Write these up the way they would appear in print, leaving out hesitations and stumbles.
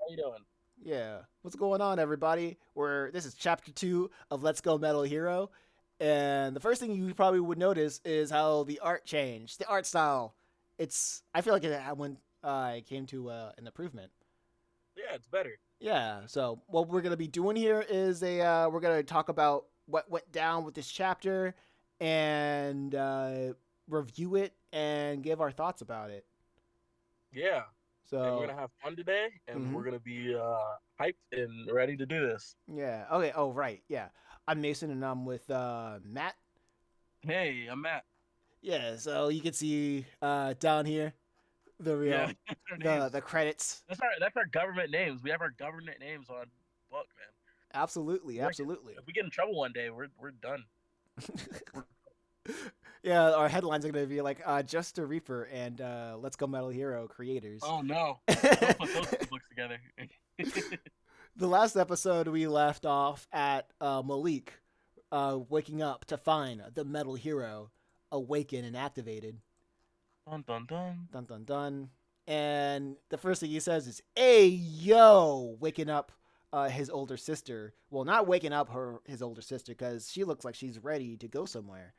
How you doing? Yeah. What's going on, everybody? This is chapter 2 of Let's Go Metal Hero. And the first thing you probably would notice is how the art changed. The art style. I feel like it came to an improvement. Yeah, it's better. Yeah. So what we're gonna be doing here is we're gonna talk about what went down with this chapter and review it and give our thoughts about it. Yeah, and we're So, gonna have fun today, and mhm. we're gonna be hyped and ready to do this. Yeah. Okay. Oh, right. Yeah. I'm Mason, and I'm with Matt. Hey, I'm Matt. Yeah. So you can see down here the Yeah, real that's our the names. credits. That's our government names. We have our government names on book, man. Absolutely. Absolutely. If we get in trouble one day, we're done. We're Yeah. Our headlines are going to be like Just the Reaper and Let's Go Metal Hero creators. Oh no! Don't put those two books together. The last episode we left off at Malik waking up to find the Metal Hero awakened and activated. Dun dun dun. Dun dun dun. And the first thing he says is, "Hey yo," waking up his older sister. Well, not waking up his older sister because she looks like she's ready to go somewhere.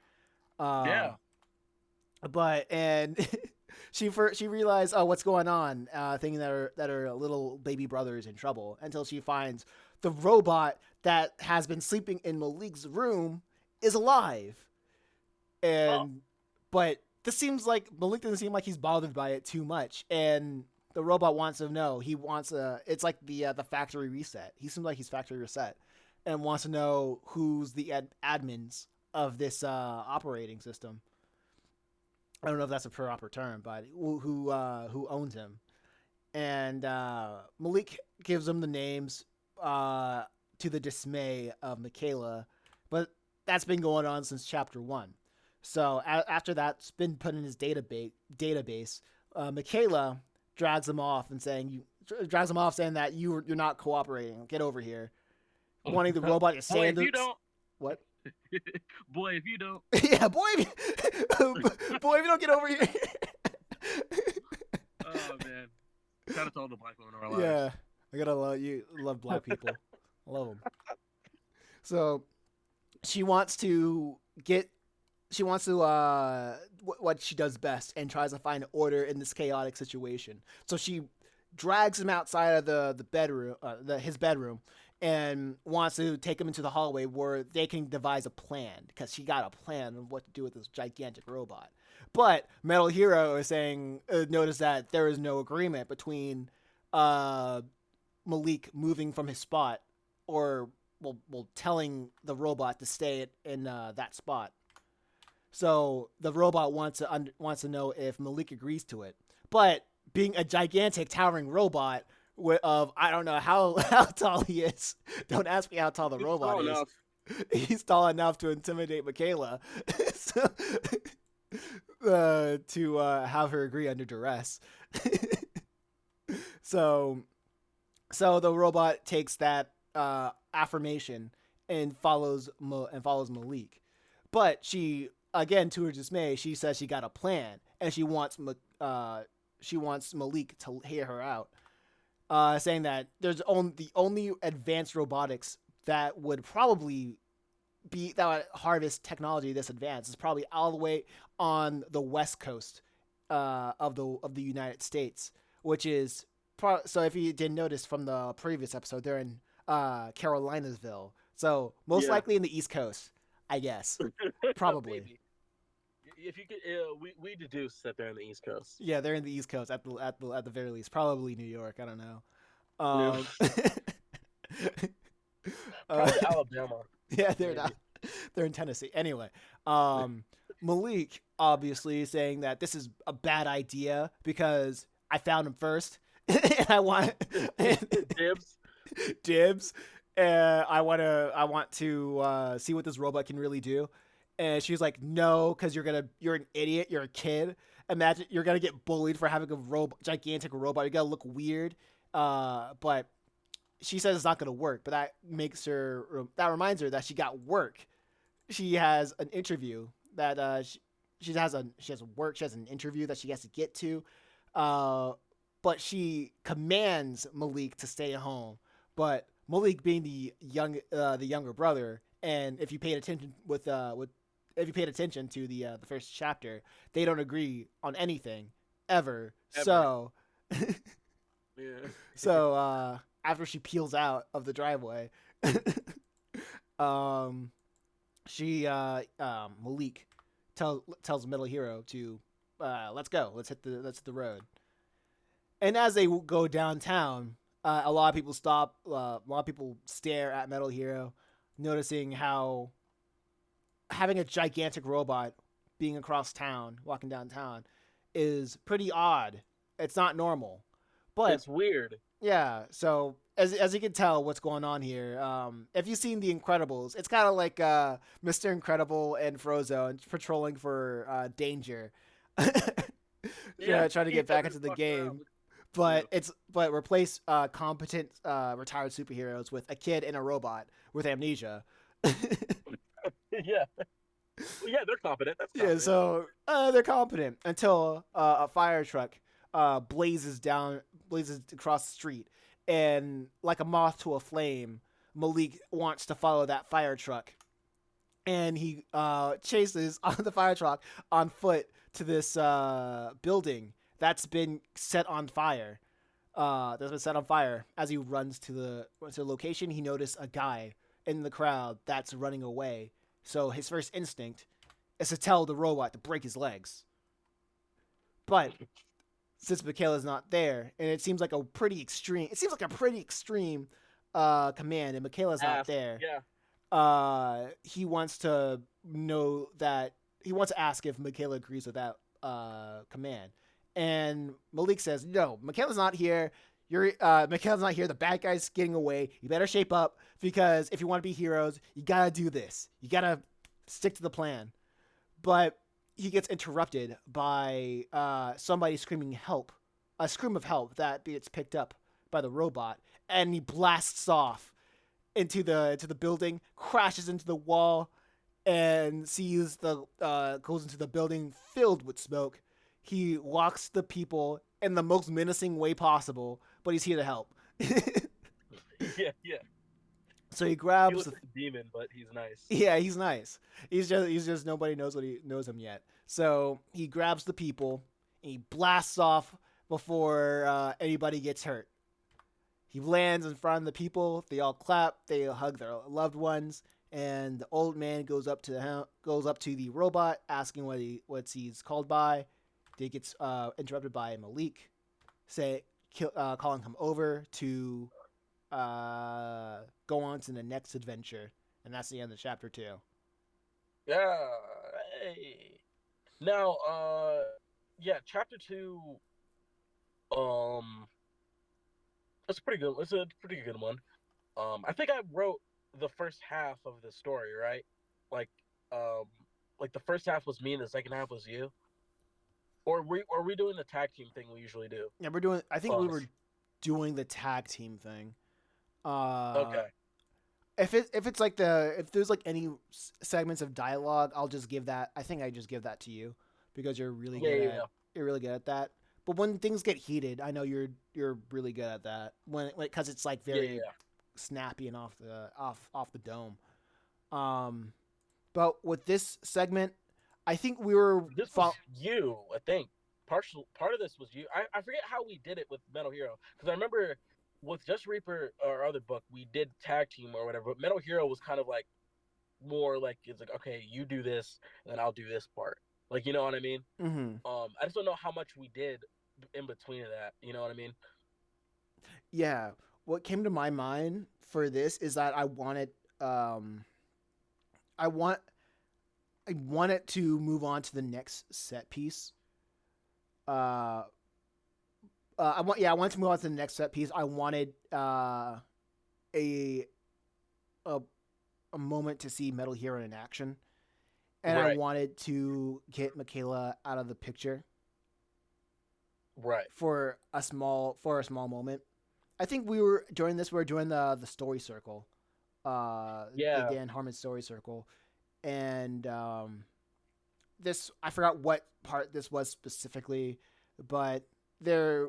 Yeah. Um, but she realized, oh, what's going on, thinking that her little baby brother is in trouble until she finds the robot that has been sleeping in Malik's room is alive. Oh And but this seems like Malik doesn't seem like he's bothered by it too much, and the robot wants to know. He wants a. It's like the factory reset. He seems like he's factory reset, and wants to know who's the admins of this operating system. I don't know if that's a proper term, but who owns him? And Malik gives him the names, uh, to the dismay of Michaela, but that's been going on since chapter 1. So after that's been put in his database, Michaela drags him off saying that you're not cooperating. Get over here, wanting the robot to boy, stand if the you don't, what? boy, if you don't. Yeah, boy, boy, if you don't get over here. Oh man! Shout out to all the black women in our lives. Yeah, I gotta love black people. I love them. So she wants to get she wants to what she does best and tries to find order in this chaotic situation. So she drags him outside of the bedroom, his bedroom, and wants to take him into the hallway where they can devise a plan because she got a plan of what to do with this gigantic robot. But Metal Hero is saying, notice that there is no agreement between uh, Malik moving from his spot or telling the robot to stay in that spot. So the robot wants to know if Malik agrees to it. But being a gigantic towering robot of I don't know how how tall he is. Don't ask me how tall the He's robot tall is. enough. He's tall enough to intimidate Michaela, so, to have her agree under duress. so so the robot takes that affirmation and follows Malik. But she again, to her dismay, she says she got a plan and she wants Malik to hear her out, saying that the only advanced robotics that would probably that would harvest technology this advanced is probably all the way on the west coast of the United States, which is so. If you didn't notice from the previous episode, they're in Carolinasville, so most Yeah, likely in the East Coast, I guess, probably. maybe. If you could, we deduce that they're on the East Coast. Yeah, they're in the East Coast at the very least. Probably New York. I don't know. Yeah. Um, uh, Probably Alabama, yeah, they're not. maybe. They're in Tennessee. Anyway, um, Malik obviously saying that this is a bad idea because I found him first, and I want Dibs. dibs. I want to see what this robot can really do. And she was like, "No, because you're an idiot. You're a kid. Imagine you're gonna get bullied for having a gigantic robot. You're gonna look weird." But she says it's not gonna work. But that reminds her that she got work. She has an interview that she has work. She has an interview that she has to get to. Uh, but she commands Malik to stay home. But Malik, being the younger brother, and if you paid attention with if you paid attention to the first chapter, they don't agree on anything ever. Ever. So Yeah. after she peels out of the driveway, um, she Malik tells Metal Hero to let's go, let's hit the road. And as they go downtown, a lot of people stop. A lot of people stare at Metal Hero, noticing how having a gigantic robot being across town, walking downtown, is pretty odd. It's not normal, but It's weird. yeah. So as you can tell, what's going on here. If you've seen The Incredibles, it's kind of like Mr. Incredible and Frozone patrolling for danger. Yeah. Trying to get back into the game. But replace competent retired superheroes with a kid and a robot with amnesia. Yeah. Well, yeah, they're competent. That's Yeah, competent. so they're competent until a fire truck blazes across the street, and like a moth to a flame, Malik wants to follow that fire truck, and he chases on the fire truck on foot to this building that's been set on fire. As he runs to the location, he noticed a guy in the crowd that's running away. So his first instinct is to tell the robot to break his legs. But since Michaela's not there, and it seems like a pretty extreme command, and Michaela's not Ask. there, Yeah. he wants to know that he wants to ask if Michaela agrees with that command. And Malik says, "No, Michaela's not here. Michaela's not here. The bad guy's getting away. You better shape up, because if you want to be heroes, you gotta do this. You gotta stick to the plan." But he gets interrupted by somebody screaming help, a scream of help that gets picked up by the robot, and he blasts off into the building, crashes into the wall, and goes into the building filled with smoke. He locks the people in the most menacing way possible, but he's here to help. Yeah. Yeah. So he He grabs looks like a demon, but he's nice. Yeah, he's nice. He's just nobody knows him yet. So he grabs the people and he blasts off before anybody gets hurt. He lands in front of the people. They all clap. They hug their loved ones, and the old man goes up to the robot, asking what he's called by. He gets interrupted by Malik, calling him over to go on to the next adventure, and that's the end of chapter 2. Yeah. Hey. Now, yeah, chapter 2. Um, it's pretty good. It's a pretty good one. I think I wrote the first half of the story, right? Like, um, like the first half was me and the second half was you. Or are we doing the tag team thing we usually do? Yeah, we're doing. I think we were doing the tag team thing. Okay. If it's like if there's like any segments of dialogue, I'll just give that. I think I just give that to you because you're really you're really good at that. But when things get heated, I know you're really good at that. Because it's like very snappy and off the dome. But with this segment, I think we were This was you, I think. Part of this was you. I forget how we did it with Metal Hero, because I remember with Just Reaper, our other book, we did tag team or whatever. But Metal Hero was kind of like more like, it's like, okay, you do this, and then I'll do this part. Like, you know what I mean? Mm-hmm. I just don't know how much we did in between of that. You know what I mean? Yeah. What came to my mind for this is that I wanted I want it to move on to the next set piece. I wanted to move on to the next set piece. I wanted a a moment to see Metal Hero in action, and I wanted to get Michaela out of the picture. Right. For a small moment. I think we were doing the story circle. The Dan Harmon story circle. And this, I forgot what part this was specifically, but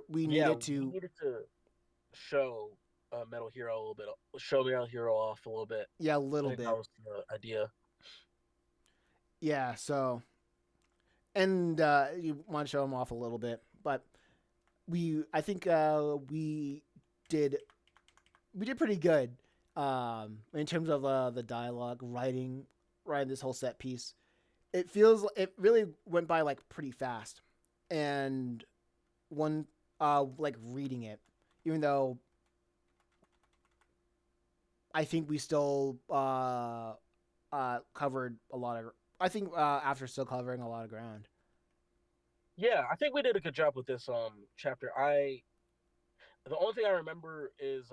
we Yeah, needed we to, needed to show Metal Hero a little bit, show Metal Hero off a little bit. yeah, a I little think that bit. was the idea. Yeah, so and you want to show him off a little bit, but I think did we did pretty good in terms of the dialogue, writing this whole set piece. It really went by like pretty fast, and one like reading it, even though I think we still covered a lot of. I think after still covering a lot of ground. Yeah, I think we did a good job with this chapter. I The only thing I remember is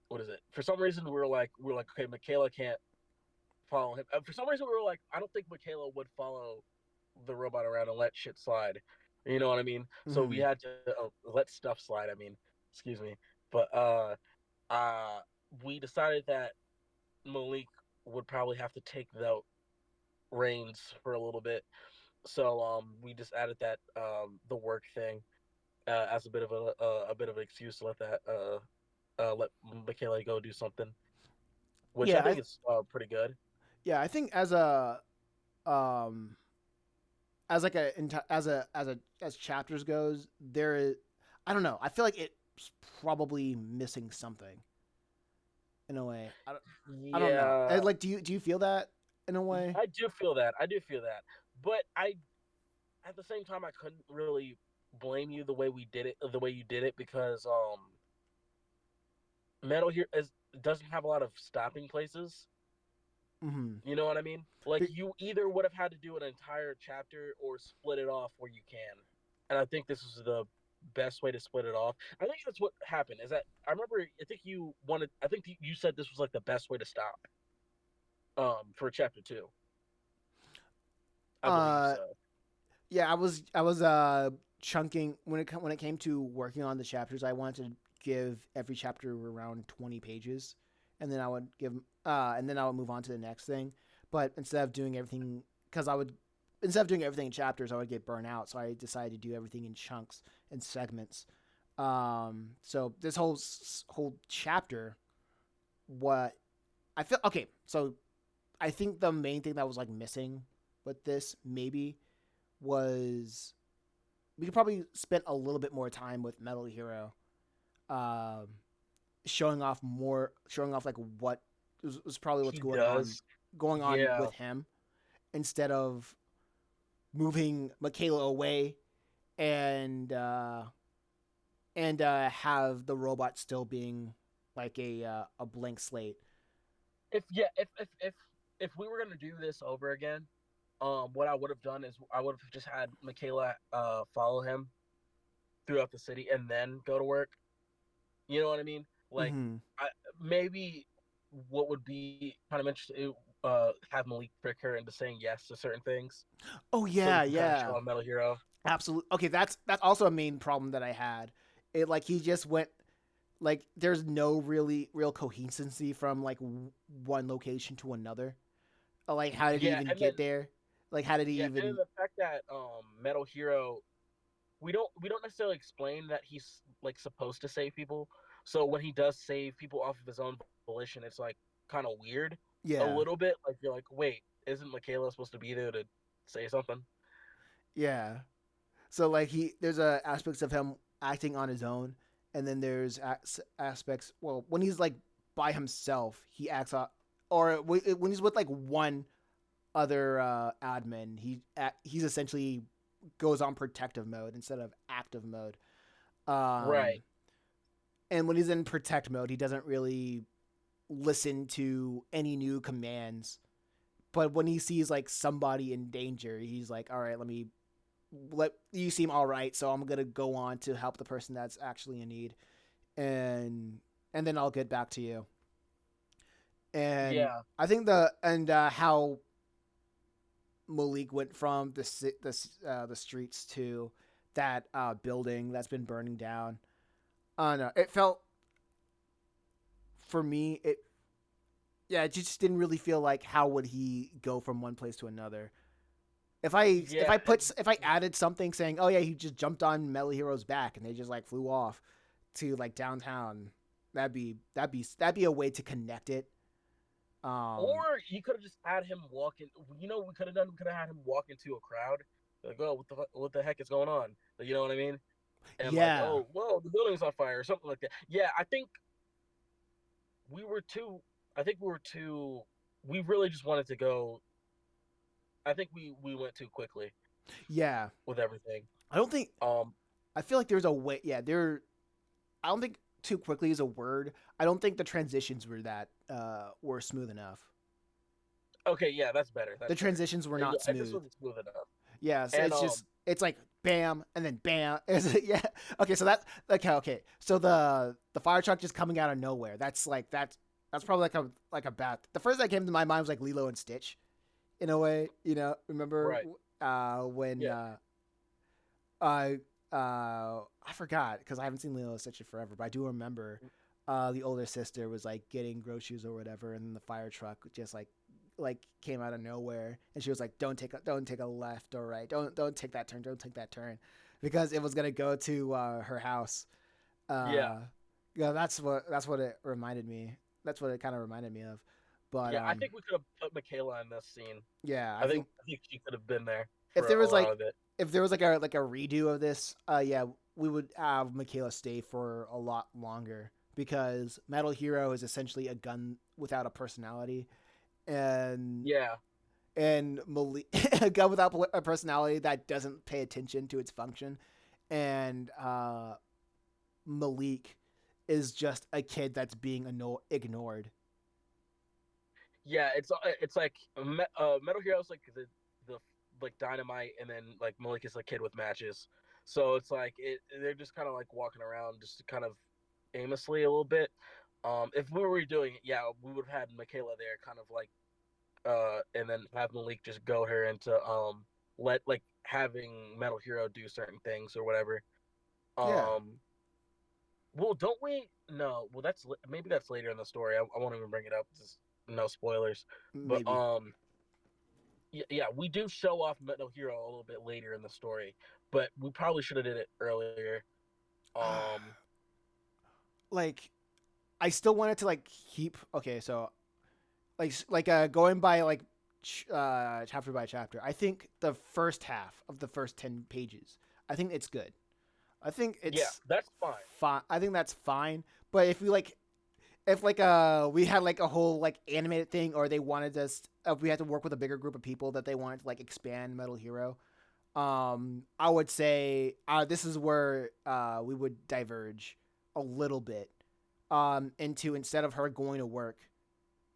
what is it? For some reason we were like okay, Michaela can't follow him. For some reason we were like I don't think Michaela would follow the robot around and let shit slide. You know what I mean? So we Mm-hmm. had to let stuff slide. I mean, excuse me, but uh, we decided that Malik would probably have to take the reins for a little bit. So we just added that the work thing as a bit of a bit of an excuse to let Michaela go do something, which I Yeah, think is pretty good. yeah. I think um as like as chapters goes, there is I don't know. I feel like it's probably missing something in a way. I don't know. Yeah, Like, do you feel that in a way? I do feel that. I do feel that, but I at the same time I couldn't really blame you the way we did it, the way you did it, because Metal here is doesn't have a lot of stopping places. Mm-hmm. You know what I mean? Like you either would have had to do an entire chapter or split it off where you can. And I think this is the best way to split it off. I think that's what happened. Is that I remember I think you wanted I think you said this was like the best way to stop for chapter 2. I believe Uh, so. yeah, I was chunking when it came to working on the chapters. I wanted to give every chapter around 20 pages, and then I would move on to the next thing. But instead of doing everything in chapters, I would get burnt out. So I decided to do everything in chunks and segments. So this whole chapter, what I feel okay. So I think the main thing that was like missing with this maybe was we could probably spend a little bit more time with Metal Hero, um, showing off like what was probably what's He does. going on Yeah. with him instead of moving Michaela away and have the robot still being like a blank slate. If yeah, if we were gonna do this over again, what I would have done is I would have just had Michaela follow him throughout the city and then go to work. You know what I mean? Like, Mm-hmm. I maybe what would be kind of interesting, have Malik trick her into saying yes to certain things, Oh so we yeah, can kind of show yeah. on Metal Hero. Absolutely. Okay, that's also a main problem that I had. It like he just went like there's no real coherency from like one location to another. Like how did he Yeah, even and then get there? Like how did he yeah, and then even? the fact that Metal Hero we don't necessarily explain that he's like supposed to save people. So when he does save people off of his own volition, it's like kind of weird a Yeah, little bit. Like you're like, wait, isn't Michaela supposed to be there to say something? yeah. So like there's aspects of him acting on his own, and then there's aspects. Well, when he's like by himself, he acts out, or when he's with like one other admin, he's essentially goes on protective mode instead of active mode. Right. Um, and when he's in protect mode, he doesn't really listen to any new commands. But when he sees like somebody in danger, he's like, "All right, let you seem all right, so I'm gonna go on to help the person that's actually in need, and then I'll get back to you." And Yeah. I think how Malik went from the streets to that building that's been burning down. I don't know. It felt for me it yeah, it just didn't really feel like how would he go from one place to another. Yeah, if I added something saying, oh yeah, he just jumped on Metal Hero's back and they just like flew off to like downtown, that'd be a way to connect it. Um, or you could have just had him walk in. You know, what we could have done. We could have had him walk into a crowd. Like, oh, what the heck is going on? You know what I mean? And like, yeah, oh, whoa, the building's on fire or something like that. Yeah, I think we were too. I think we were too. We really just wanted to go. I think we went too quickly yeah. with everything. I don't think Um. I feel like there's a way. Yeah, there. I don't think too quickly is a word. I don't think the transitions were smooth enough. Okay. Yeah, that's better. The That's better. transitions were Yeah, not it just smooth. wasn't smooth enough. Yeah, so And it's like bam and then bam. Yeah. Okay, so that okay. So the fire truck just coming out of nowhere. That's probably like a bad. The first that came to my mind was like Lilo and Stitch, in a way. You know, remember right. when Yeah. uh I forgot because I haven't seen Lilo and Stitch in forever, but I do remember the older sister was like getting groceries or whatever, and the fire truck just like came out of nowhere, and she was like, don't take a left or right, don't take that turn, don't take that turn," because it was gonna go to her house. Yeah. Yeah, that's what it reminded me. That's what it kind of reminded me of. But Yeah. I think we could have put Michaela in this scene. yeah, I think she could have been there if for there a was lot like of it. if there was like a redo of this, yeah, we would have Michaela stay for a lot longer because Metal Hero is essentially a gun without a personality, and Yeah. Malik, a gun without a personality that doesn't pay attention to its function, and Malik is just a kid that's being ignored. Yeah. It's like Metal Hero's like the like dynamite, and then like Malik is a kid with matches. So it's like they're just kind of like walking around just kind of aimlessly a little bit. If we were redoing it, yeah, we would have had Michaela there, kind of like and then have Malik just go her into let like having Metal Hero do certain things or whatever. Yeah, Um, well, don't we? No, well that's maybe that's later in the story. I won't even bring it up. Just no spoilers. But maybe. yeah, yeah, we do show off Metal Hero a little bit later in the story, but we probably should have did it earlier. Um, Like I still wanted to like keep okay, so going by like chapter by chapter. I think the first half of the first 10 pages, I think it's good. I think yeah, it's that's fine. fine. I think that's fine. But if like we had like a whole like animated thing, or they wanted us if we had to work with a bigger group of people that they wanted to like expand Metal Hero, I would say this is where we would diverge a little bit into instead of her going to work,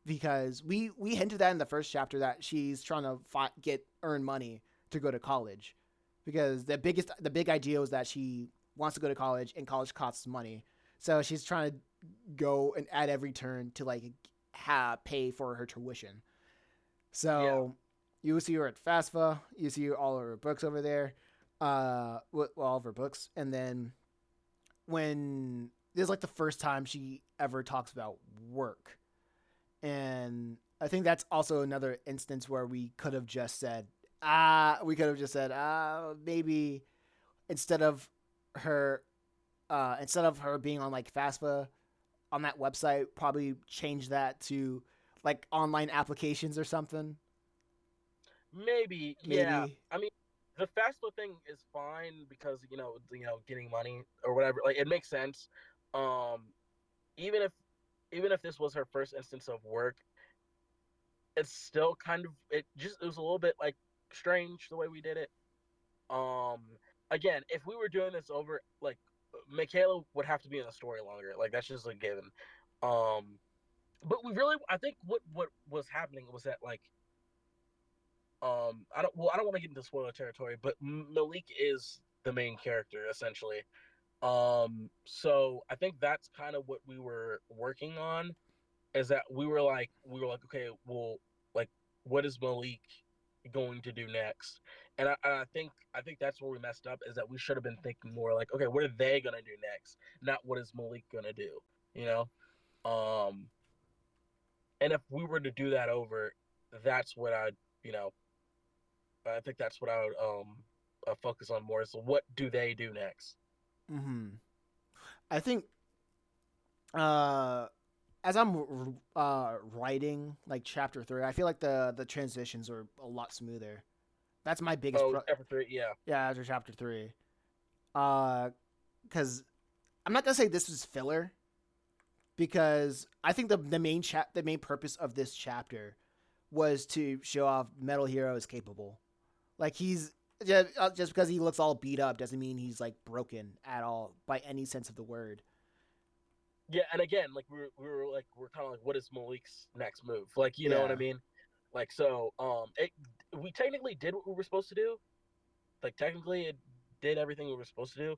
because we hinted that in the first chapter that she's trying to earn money to go to college, because the big idea was that she wants to go to college and college costs money, so she's trying to go and at every turn to like pay for her tuition. Yeah, So you see her at FAFSA, you see all of her books over there, all of her books, and then when this is like the first time she ever talks about work, and I think that's also another instance where we could have just said, maybe instead of her, instead of her being on like FAFSA on that website, probably change that to like online applications or something. maybe. Yeah, Maybe. I mean, the fast food thing is fine because getting money or whatever. Like it makes sense. Um, even if this was her first instance of work, it's still kind of it was a little bit like strange the way we did it. Um, again, if we were doing this over, like Michaela would have to be in the story longer. Like that's just a given. Um, but we really, I think what was happening was that like I don't want to get into spoiler territory, but Malik is the main character essentially. So I think that's kind of what we were working on, is that we were like okay, well, like what is Malik going to do next? And I think that's where we messed up, is that we should have been thinking more like, okay, what are they gonna do next, not what is Malik gonna do, you know? Um, and if we were to do that over, that's what I, you know, I think that's what I would focus on more. So what do they do next? Mm-hmm. I think uh, as I'm writing like chapter 3, I feel like the transitions are a lot smoother. That's my biggest Oh, chapter three, yeah, yeah, after chapter 3. Because I'm not gonna say this was filler because I think the main purpose of this chapter was to show off Metal Hero is capable. Like he's just because he looks all beat up doesn't mean he's like broken at all by any sense of the word. yeah. And again, like we're kind of like, what is Malik's next move? Like, you know what I Yeah. mean? Like, so we technically did what we were supposed to do. Like, technically, it did everything we were supposed to do,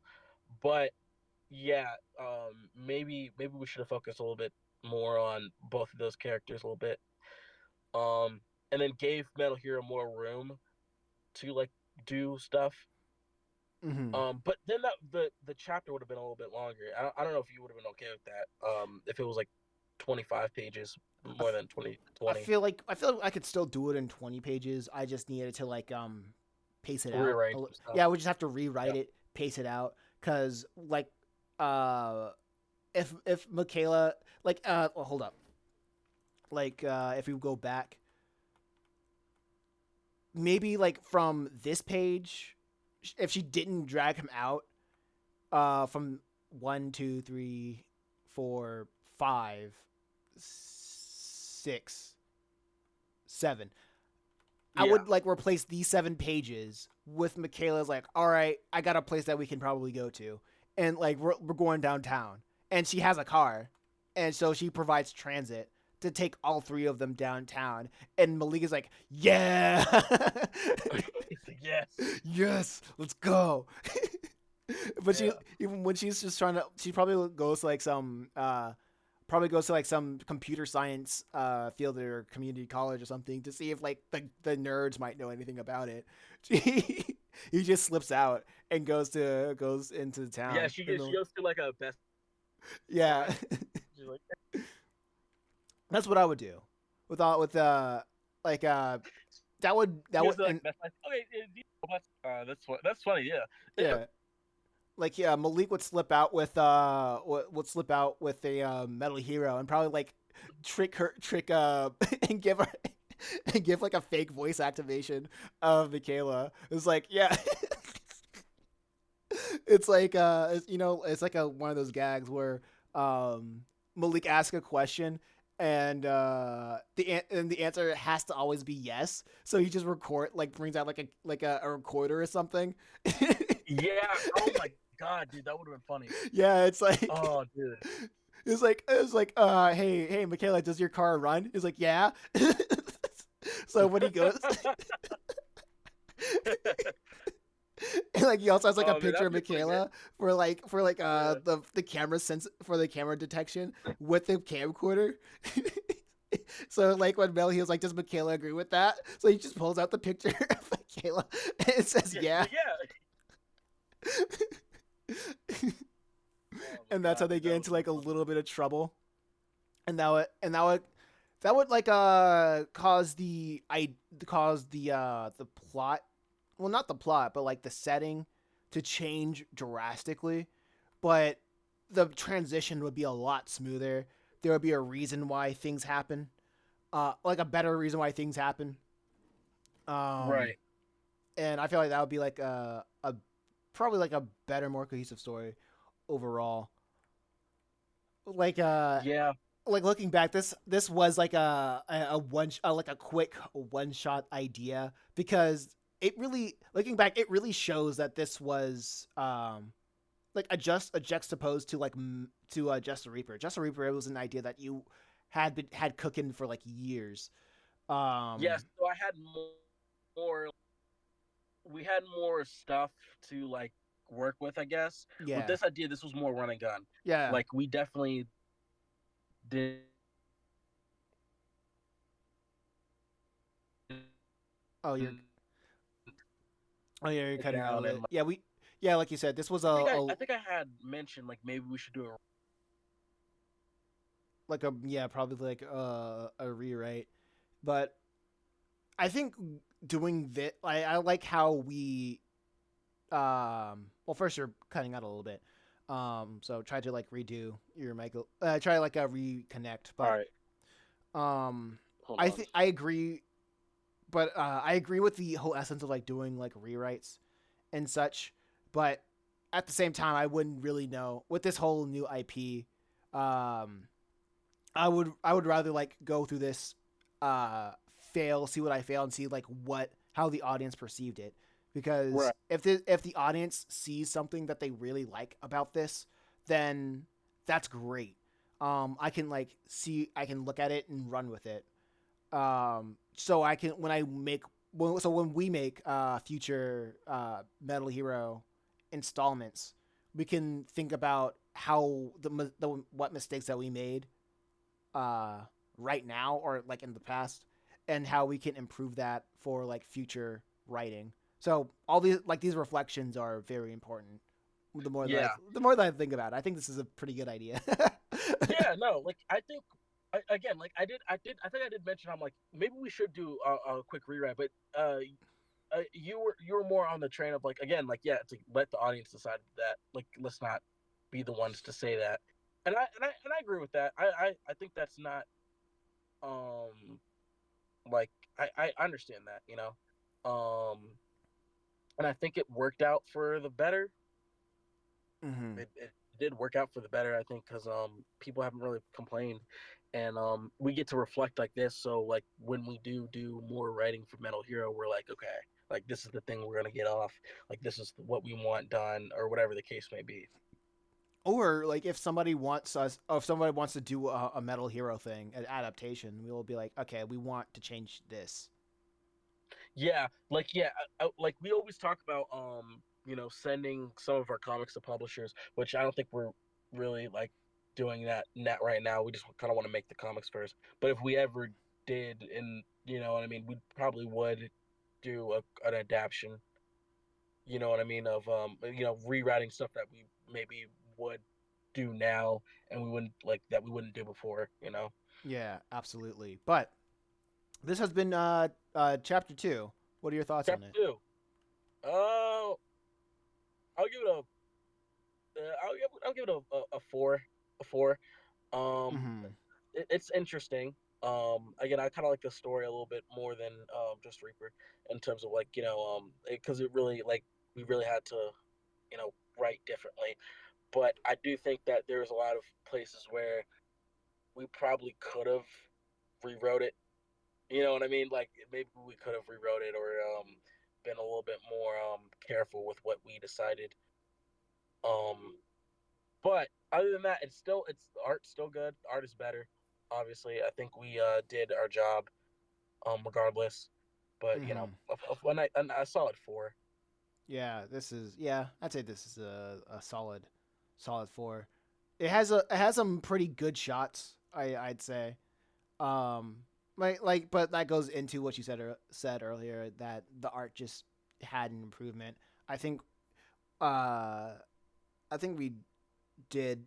but yeah, maybe we should have focused a little bit more on both of those characters a little bit. Um, and then gave Metal Hero more room to like do stuff. Mm-hmm. But then the chapter would have been a little bit longer. I don't know if you would have been okay with that. If it was like 25 pages more than 20 I 20 feel like I could still do it in 20 pages. I just needed to like pace it out. rearrange some stuff. Yeah, we just have to Yeah. rewrite it, pace it out cuz like uh if Michaela like well, hold up. Like if we go back maybe like from this page if she didn't drag him out from 1, 2, 3, 4, 5, 6, 7. I Yeah. would like replace these 7 pages with Michaela's like, all right, I got a place that we can probably go to, and like we're going downtown, and she has a car, and so she provides transit to take all 3 of them downtown, and Malik is like, yeah, He's like, yes. yes, let's go. But she Yeah. even when she's just trying to, she probably goes to like some computer science field or community college or something to see if like the nerds might know anything about it. He just slips out and goes into the Yeah, town. she goes to like a Best Yeah, Buy. She's like, that's what I would do with like that she goes would to like and Best Buy. Okay, that's funny. Yeah. yeah. Like yeah, Malik would slip out with a Metal Hero and probably like trick and give her and give like a fake voice activation of Michaela. It's like yeah, it's like it's like a one of those gags where Malik asks a question and the answer has to always be yes. So he just brings out like a recorder or something. Yeah. Oh my god, dude, that would have been funny. Yeah, it's like Oh, dude. hey Michaela, does your car run? It's like yeah. So when he goes, and like he also has like a Oh man, picture that'd of be a pretty good. Michaela for like Yeah. the camera sense for the camera detection with the camcorder. So like when Mel he was like, does Michaela agree with that? So he just pulls out the picture of Michaela and it says Yeah, yeah. like, yeah. Oh my And that's how god, they dude, get that would into have like a been funny. little bit of trouble. And that would like cause the plot, well not the plot but like the setting to change drastically, but the transition would be a lot smoother. There would be a reason why things happen, like a better reason why things happen. um Right. and I feel like that would be like a probably like a better, more cohesive story overall. Like Yeah. like looking back, this was like a one like a quick one shot idea because it really, looking back, it really shows that this was like a juxtaposed to like to Just the Reaper. Just the Reaper, it was an idea that you had cooking for like years. Yes. So I had more. We had more stuff to like work with, I guess. With Yeah, this idea, this was more run and gun. yeah. Like we definitely did. Oh, you're It cutting out a down little and bit. Yeah, yeah, like you said, this was I think I had mentioned like maybe we should do a like a yeah, probably like a rewrite, but I think doing this, I like how we well, first you're cutting out a little bit. So try to like redo your mic. Try like a reconnect, All but right, um, hold on. I agree, but I agree with the whole essence of like doing like rewrites and such. But at the same time, I wouldn't really know with this whole new IP. Um, I would rather like go through this, uh, fail, see what I fail, and see like what how the audience perceived it. Because Right. if the audience sees something that they really like about this, then that's great. I can like see I can look at it and run with it. So I can when I make so when we make future Metal Hero installments, we can think about how the what mistakes that we made uh, right now or like in the past, and how we can improve that for like future writing. So all these like these reflections are very important. Yeah. The more that I think about it, I think this is a pretty good idea. Yeah. No. Like I think again, like I think I did mention I'm like maybe we should do a quick rewrite, but you were more on the train of like again like yeah to let the audience decide that like let's not be the ones to say that, and I agree with that. I think that's not um like I understand that and I think it worked out for the better. Mm-hmm. It did work out for the better, I think, because people haven't really complained, and we get to reflect like this. So like when we do more writing for Metal Hero, we're like, okay, like this is the thing we're gonna get off. Like this is what we want done, or whatever the case may be. Or like if somebody wants us, or if somebody wants to do a Metal Hero thing, an adaptation, we will be like, okay, we want to change this. Yeah, like like we always talk about sending some of our comics to publishers, which I don't think we're really like doing that net right now. We just kind of want to make the comics first. But if we ever did, and you know what I mean, we probably would do an adaptation. You know what I mean of rewriting stuff that we maybe would do now and we wouldn't like that we wouldn't do before. You know, Yeah, absolutely. But this has been chapter 2. What are your thoughts on chapter it? two. Oh, I'll give it a I'll give it a four, a four. Um, Mm-hmm. it's interesting. Again, I kind of like the story a little bit more than just Reaper in terms of like because it really like we really had to write differently. But I do think that there's a lot of places where we probably could have rewrote it. You know what I mean? Like maybe we could have rewrote it or been a little bit more careful with what we decided. Um, But other than that, it's art's still good. Art is better. Obviously, I think we did our job regardless. But Mm-hmm. when I saw it four. Yeah, this is I'd say this is a solid 4. It has some pretty good shots. I'd say. Um, but that goes into what you said earlier that the art just had an improvement. I think uh I think we did.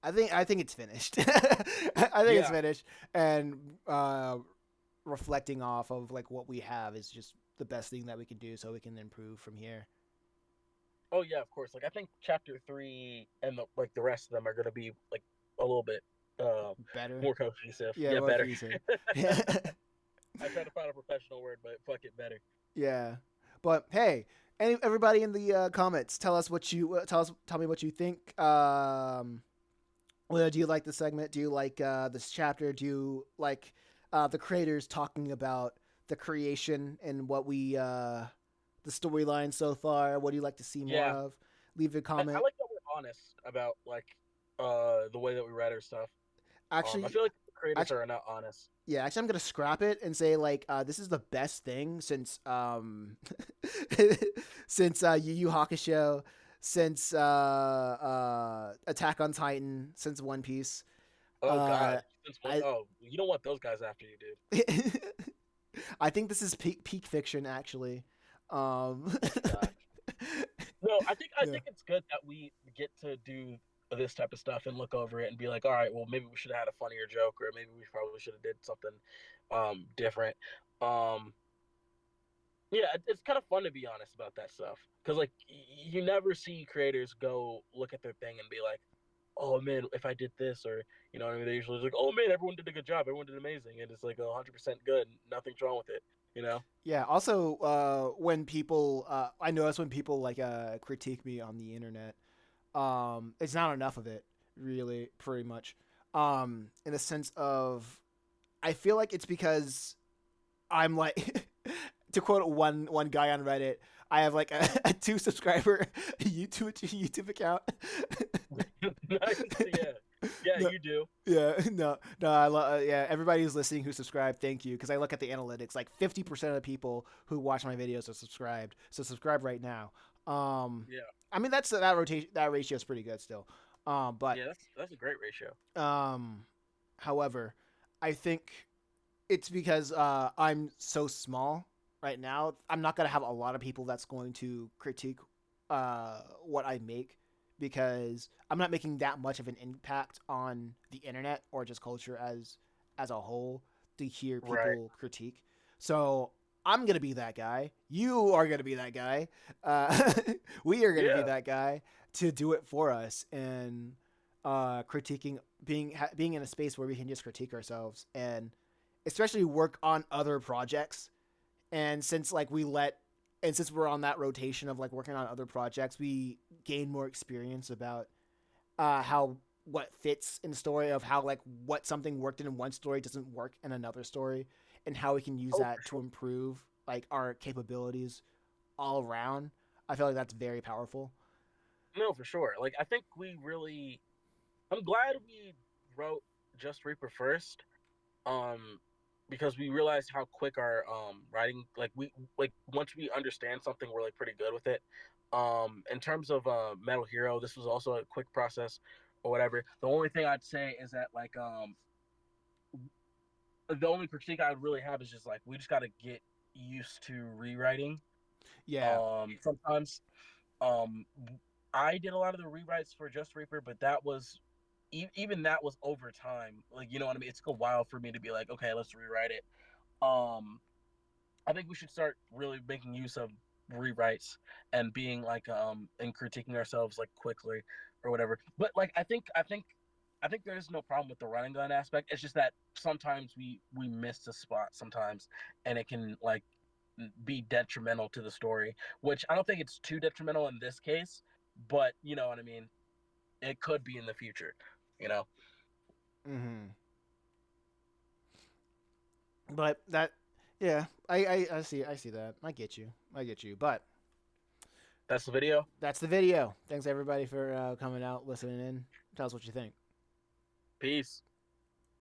I think it's finished. I think it's Yeah. finished, and reflecting off of like what we have is just the best thing that we can do, so we can improve from here. Oh yeah, of course. Like I think chapter three and the rest of them are gonna be like a little bit uh Better, more cohesive. yeah, Yeah, more better. cohesive. Yeah, I tried to find a professional word, but fuck it, better. yeah. But hey, everybody in the comments, tell us what you tell me what you think. Well, do you like the segment? Do you like this chapter? Do you like the creators talking about the creation and what we the storyline so far? What do you like to see more Yeah, of? Leave a I comment. like that we're honest about like the way that we write our stuff. I Actually, feel like the creators actually, are not honest. yeah. Actually, I'm gonna scrap it and say like this is the best thing since since Yu Yu Hakusho, since Attack on Titan, since One Piece. Oh Uh, God, since what? I Oh, you don't want those guys after you, dude. I think this is peak fiction, actually. Um, Oh my God. No, I yeah. think it's good that we get to do. this type of stuff and look over it and be like, all right, well, maybe we should have had a funnier joke, or maybe we probably should have did something different. Um, yeah, it's kind of fun to be honest about that stuff because like you never see creators go look at their thing and be like, oh man, if I did this, or you know what I mean. They usually like, oh man, everyone did a good job, everyone did amazing, and it's like 100% good, nothing's wrong with it, you know. Yeah. Also, when people, I notice when people like critique me on the internet, it's not enough of it, really, pretty much. In the sense of, I feel like it's because I'm like, to quote one guy on Reddit, I have like a 2 subscriber YouTube account. Nice, yeah, yeah, No, you do. yeah, no, yeah. Everybody who's listening who subscribed, thank you. Because I look at the analytics, like 50% of the people who watch my videos are subscribed. So subscribe right now. Yeah, I mean that ratio is pretty good still. But yeah, that's a great ratio. um, however, I think it's because I'm so small right now. I'm not gonna have a lot of people that's going to critique what I make because I'm not making that much of an impact on the internet or just culture as a whole to hear Right. people critique. So I'm gonna be that guy. You are gonna be that guy. We are gonna be Yeah. that guy to do it for us and critiquing being in a space where we can just critique ourselves and especially work on other projects. And since like since we're on that rotation of like working on other projects, we gain more experience about how what fits in the story of how like what something worked in one story doesn't work in another story, and how we can use Oh, for that to sure. improve like our capabilities all around. I feel like that's very powerful. No, for sure. Like I think we really. I'm glad we wrote Just Reaper first. Um, because we realized how quick our writing, like we like once we understand something, we're like pretty good with it. In terms of Metal Hero, this was also a quick process or whatever. The only thing I'd say is that like the only critique I would really have is just like we just got to get used to rewriting. Yeah. Sometimes um I did a lot of the rewrites for Just Reaper, but that was even that was over time. Like you know what I mean? It took a while for me to be like, okay, let's rewrite it. Um, I think we should start really making use of rewrites and being like and critiquing ourselves like quickly or whatever. But like I think there's no problem with the running gun aspect. It's just that sometimes we miss a spot sometimes, and it can like be detrimental to the story. Which I don't think it's too detrimental in this case, but you know what I mean. It could be in the future, you know. Mm-hmm. But that, yeah, I see that. I get you. But That's the video. that's the video. Thanks everybody for coming out, listening in. Tell us what you think. Peace.